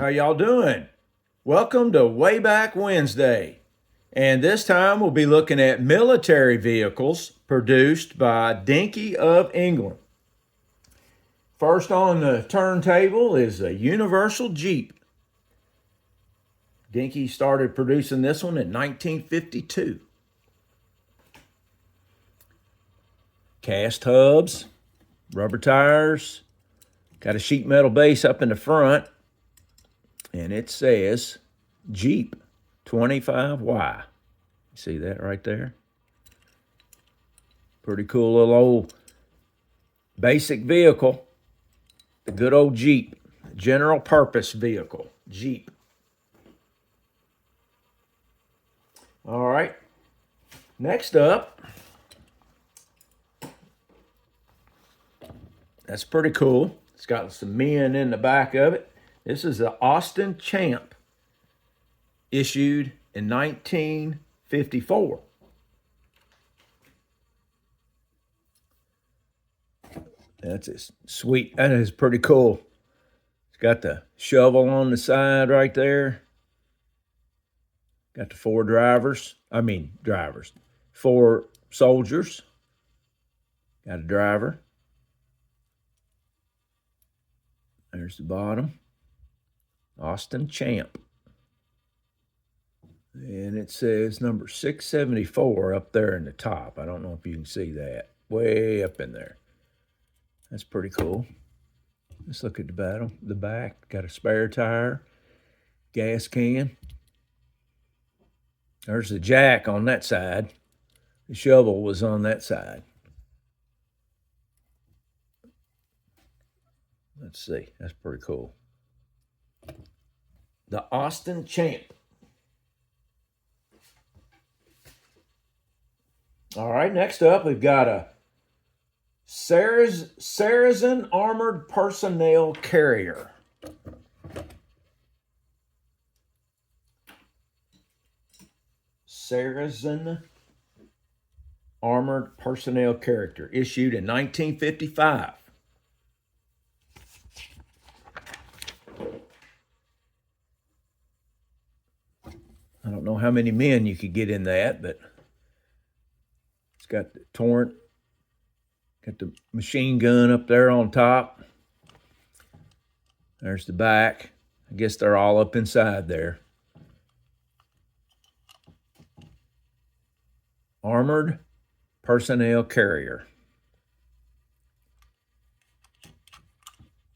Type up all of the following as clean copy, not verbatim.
How y'all doing? Welcome to Way Back Wednesday. And this time we'll be looking at military vehicles produced by Dinky of England. First on the turntable is a Universal Jeep. Dinky started producing this one in 1952. Cast hubs, rubber tires, got a sheet metal base up in the front, and it says Jeep 25Y. You see that right there? Pretty cool little old basic vehicle. The good old Jeep, general purpose vehicle, Jeep. All right, next up, that's pretty cool. It's got some men in the back of it. This is the Austin Champ, issued in 1954. That's a sweet, that is pretty cool. It's got the shovel on the side right there. Got the four soldiers. Got a driver. There's the bottom. Austin Champ. And it says number 674 up there in the top. I don't know if you can see that. Way up in there. That's pretty cool. Let's look at the back. Got a spare tire. Gas can. There's the jack on that side. The shovel was on that side. Let's see. That's pretty cool. The Austin Champ. All right, next up, we've got a Saracen Armored Personnel Carrier. Saracen Armored Personnel Carrier, issued in 1955. I don't know how many men you could get in that, but it's got the torrent, got the machine gun up there on top. There's the back. I guess they're all up inside there. Armored Personnel Carrier.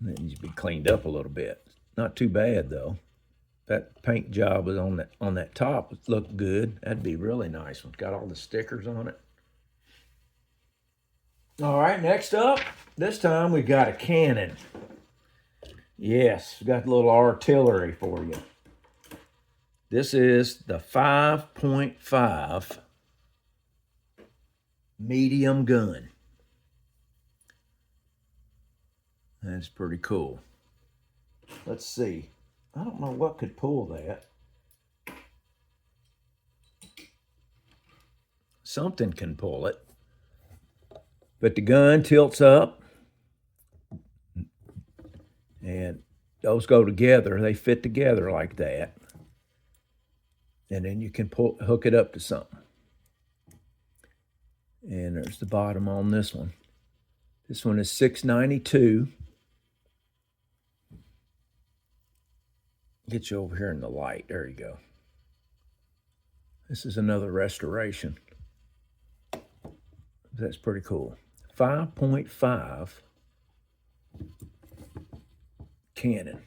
That needs to be cleaned up a little bit. Not too bad though. That paint job was on that top. It looked good. That'd be really nice. It's got all the stickers on it. All right, next up, this time we got a cannon. Yes, we got a little artillery for you. This is the 5.5 medium gun. That's pretty cool. Let's see. I don't know what could pull that. Something can pull it. But the gun tilts up. And those go together. They fit together like that. And then you can hook it up to something. And there's the bottom on this one. This one is $692. Get you over here in the light. There you go. This is another restoration. That's pretty cool. 5.5 cannon.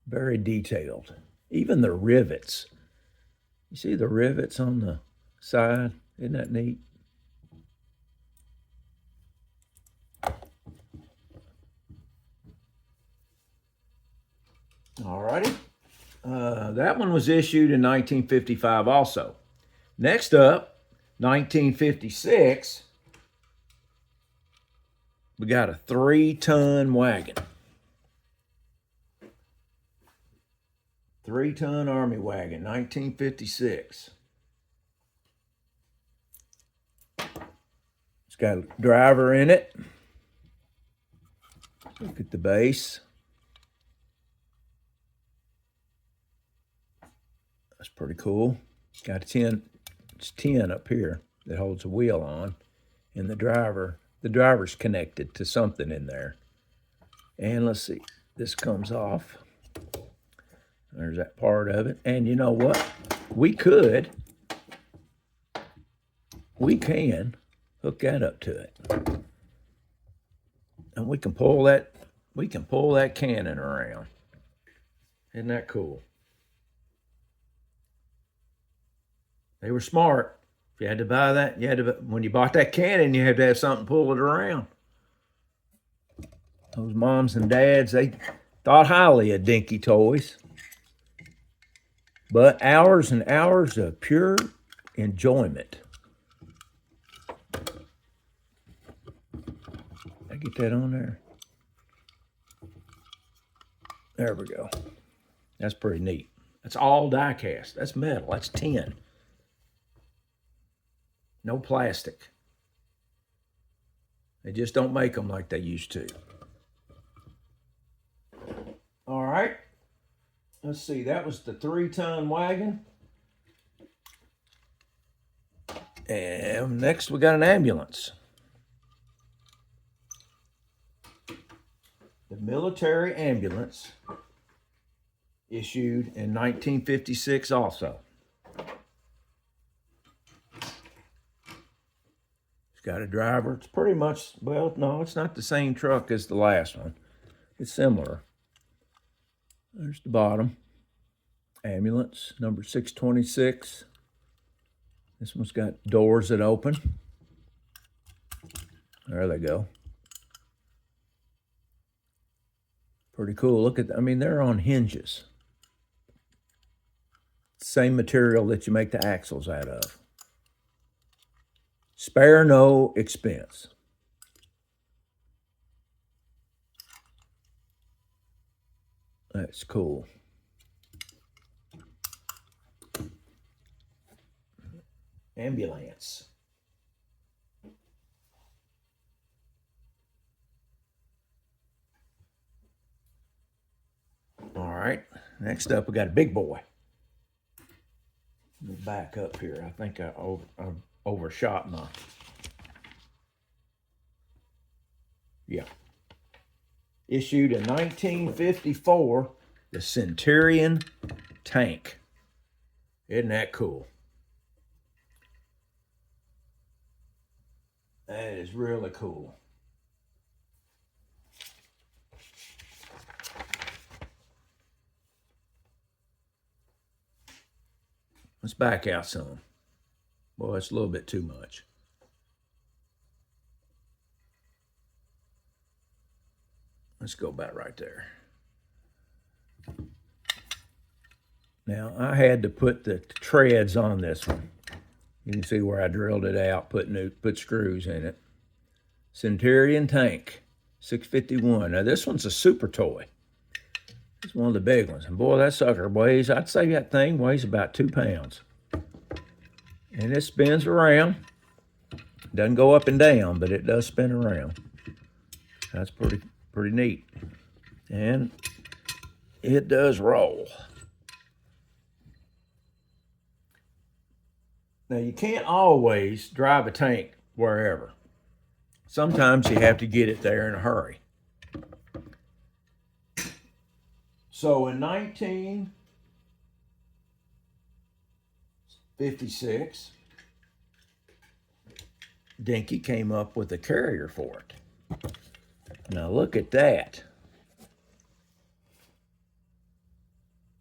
Very detailed. Even the rivets. You see the rivets on the side? Isn't that neat? All righty. That one was issued in 1955 also. Next up, 1956, we got a 3-ton wagon. 3-ton Army wagon, 1956. It's got a driver in it. Look at the base. That's pretty cool. Got a 10, it's 10 up here that holds a wheel on, and the driver's connected to something in there. And let's see, this comes off. There's that part of it. And you know what? We can hook that up to it. And we can pull that cannon around. Isn't that cool? They were smart. If you had to buy that, when you bought that cannon, you had to have something to pull it around. Those moms and dads, they thought highly of Dinky toys. But hours and hours of pure enjoyment. I get that on there. There we go. That's pretty neat. That's all die cast. That's metal. That's tin. No plastic. They just don't make them like they used to. All right. Let's see. That was the 3-ton wagon. And next we got an ambulance. The military ambulance, issued in 1956 also. It's got a driver. It's pretty much, well, no, it's not the same truck as the last one. It's similar. There's the bottom. Ambulance, number 626. This one's got doors that open. There they go. Pretty cool. Look at, I mean, they're on hinges. Same material that you make the axles out of. Spare no expense. That's cool. Ambulance. All right, next up we got a big boy. Let me back up here. I think I overshot my, yeah. Issued in 1954, the Centurion tank. Isn't that cool? That is really cool. Let's back out some. Boy, it's a little bit too much. Let's go about right there. Now, I had to put the treads on this one. You can see where I drilled it out, put screws in it. Centurion tank, 651. Now, this one's a super toy. It's one of the big ones. And boy, that sucker weighs, I'd say that thing weighs about 2 pounds. And it spins around. Doesn't go up and down, but it does spin around. That's pretty neat. And it does roll. Now, you can't always drive a tank wherever. Sometimes you have to get it there in a hurry. So in 1956, Dinky came up with a carrier for it. Now look at that.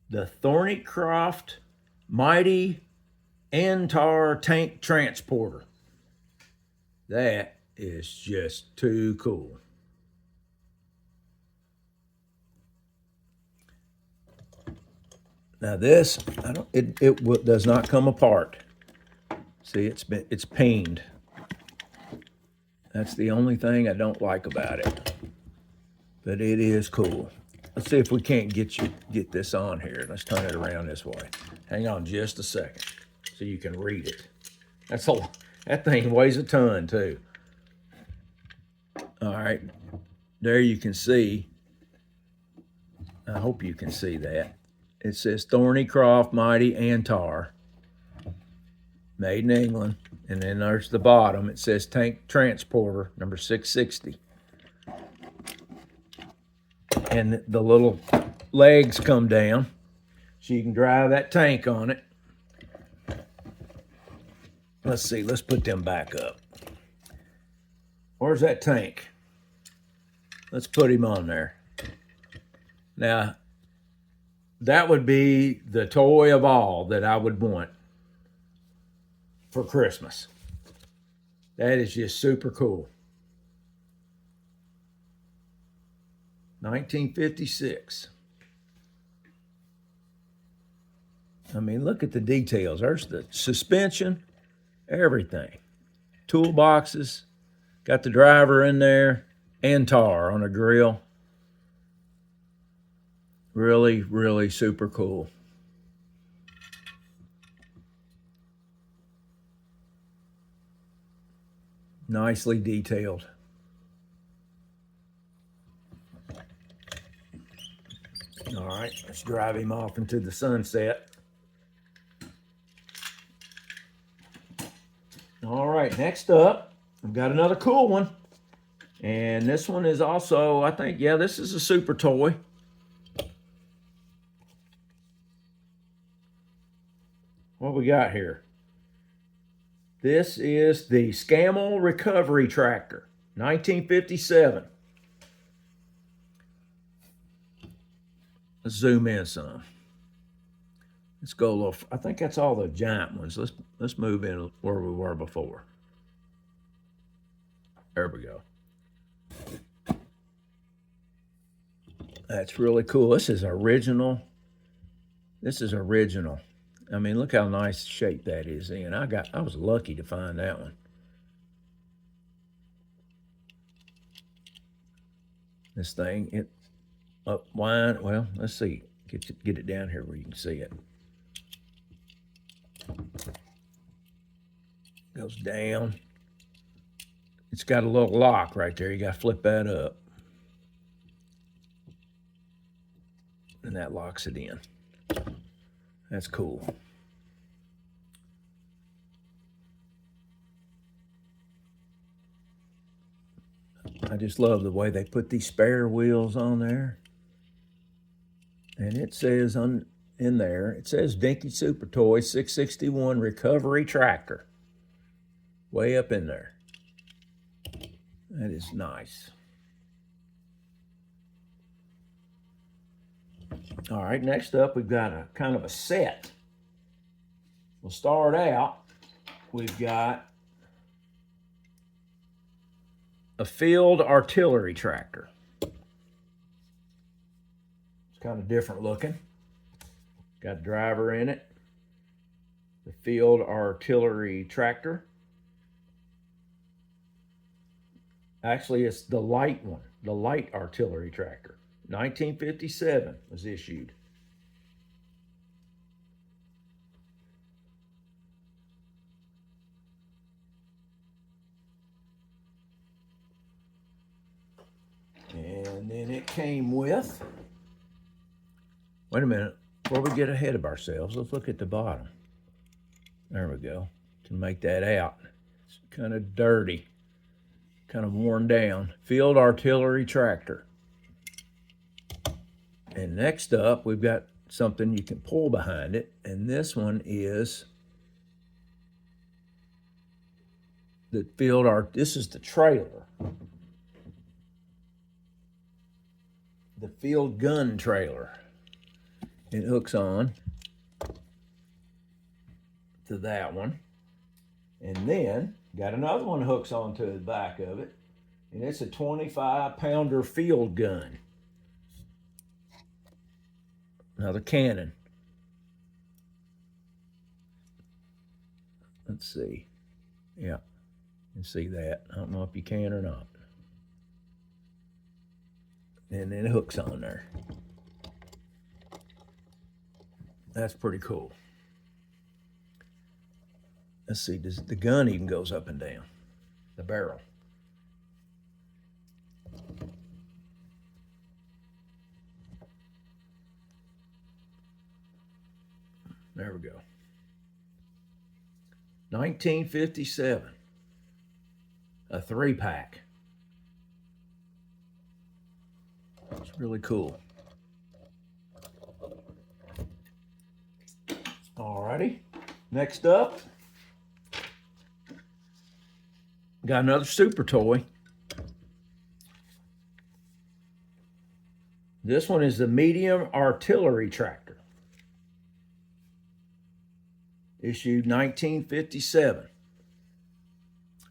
The Thornycroft Mighty Antar Tank Transporter. That is just too cool. Now this, it does not come apart. See, it's peened. That's the only thing I don't like about it. But it is cool. Let's see if we can't get this on here. Let's turn it around this way. Hang on just a second so you can read it. That thing weighs a ton too. All right, there you can see. I hope you can see that. It says Thornycroft Mighty Antar, made in England. And then there's the bottom. It says Tank Transporter, number 660. And the little legs come down so you can drive that tank on it. Let's see, let's put them back up. Where's that tank? Let's put him on there. Now, that would be the toy of all that I would want for Christmas. That is just super cool. 1956. I mean, look at the details. There's the suspension, everything. Toolboxes, got the driver in there, and tar on a grill. Really, really super cool. Nicely detailed. All right, let's drive him off into the sunset. All right, next up, I've got another cool one. And this one is also, I think, yeah, this is a super toy. What we got here? This is the Scammell Recovery Tractor, 1957. Let's zoom in some. Let's go a little. I think that's all the giant ones. Let's move in where we were before. There we go. That's really cool. This is original. This is original. I mean, look how nice shape that is in. I was lucky to find that one. This thing, it up wide. Well, let's see. Get it down here where you can see it. Goes down. It's got a little lock right there. You got to flip that up. And that locks it in. That's cool. I just love the way they put these spare wheels on there. And it says in there, it says Dinky Super Toy 661 Recovery Tractor. Way up in there. That is nice. All right, next up, we've got a kind of a set. We'll start out, we've got a field artillery tractor. It's kind of different looking. Got a driver in it. The field artillery tractor. Actually, it's the light one, the light artillery tractor. 1957 was issued. And then it came with, wait a minute, before we get ahead of ourselves, let's look at the bottom. There we go, to make that out. It's kind of dirty, kind of worn down. Field artillery tractor. And next up, we've got something you can pull behind it. And this one is the field art. This is the trailer. The field gun trailer. It hooks on to that one. And then got another one hooks onto the back of it. And it's a 25-pounder field gun. Another cannon. Let's see. Yeah, you can see that. I don't know if you can or not. And then it hooks on there. That's pretty cool. Let's see, the gun even goes up and down, the barrel. There we go. 1957. A 3-pack. It's really cool. Alrighty. Next up, got another super toy. This one is the medium artillery tractor. Issued 1957.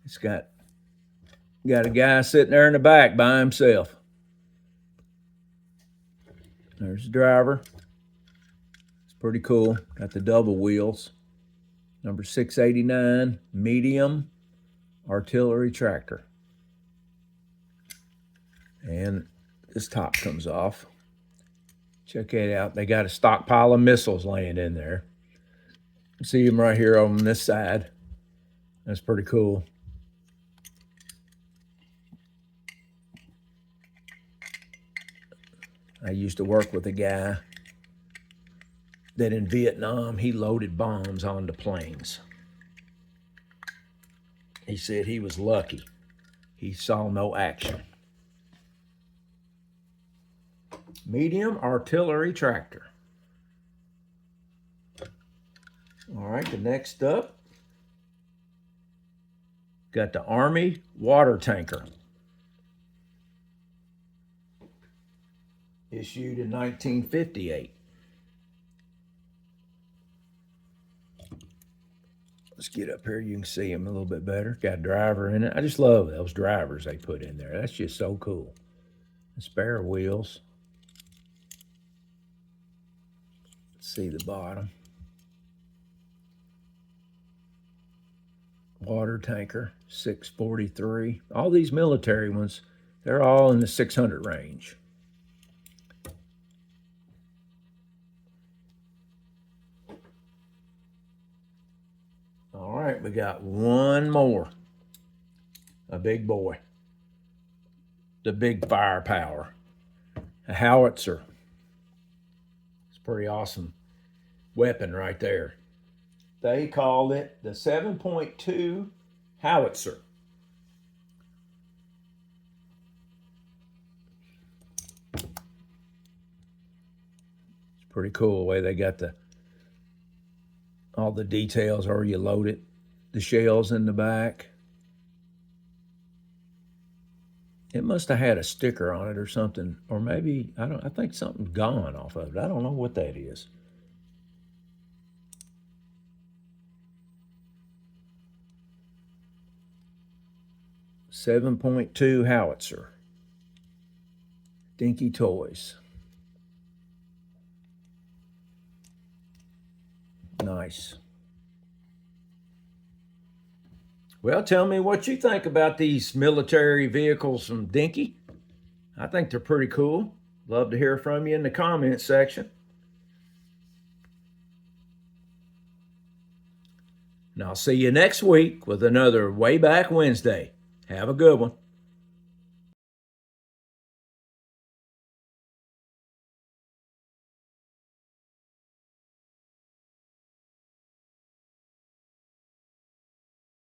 It's got a guy sitting there in the back by himself. There's the driver. It's pretty cool. Got the double wheels. Number 689, medium artillery tractor. And this top comes off. Check it out. They got a stockpile of missiles laying in there. See them right here on this side. That's pretty cool. I used to work with a guy that in Vietnam, he loaded bombs onto planes. He said he was lucky. He saw no action. Medium artillery tractor. All right, the next up, got the Army water tanker. Issued in 1958. Let's get up here. You can see him a little bit better. Got a driver in it. I just love those drivers they put in there. That's just so cool. The spare wheels. Let's see the bottom. Water tanker, 643. All these military ones, they're all in the 600 range. All right, we got one more. A big boy. The big firepower. A howitzer. It's a pretty awesome weapon right there. They called it the 7.2 howitzer. It's pretty cool the way they got all the details, or you load it, the shells in the back. It must have had a sticker on it or something, or maybe, I think something's gone off of it. I don't know what that is. .2 howitzer. Dinky Toys. Nice. Well, tell me what you think about these military vehicles from Dinky. I think they're pretty cool. Love to hear from you in the comments section. And I'll see you next week with another Way Back Wednesday. Have a good one.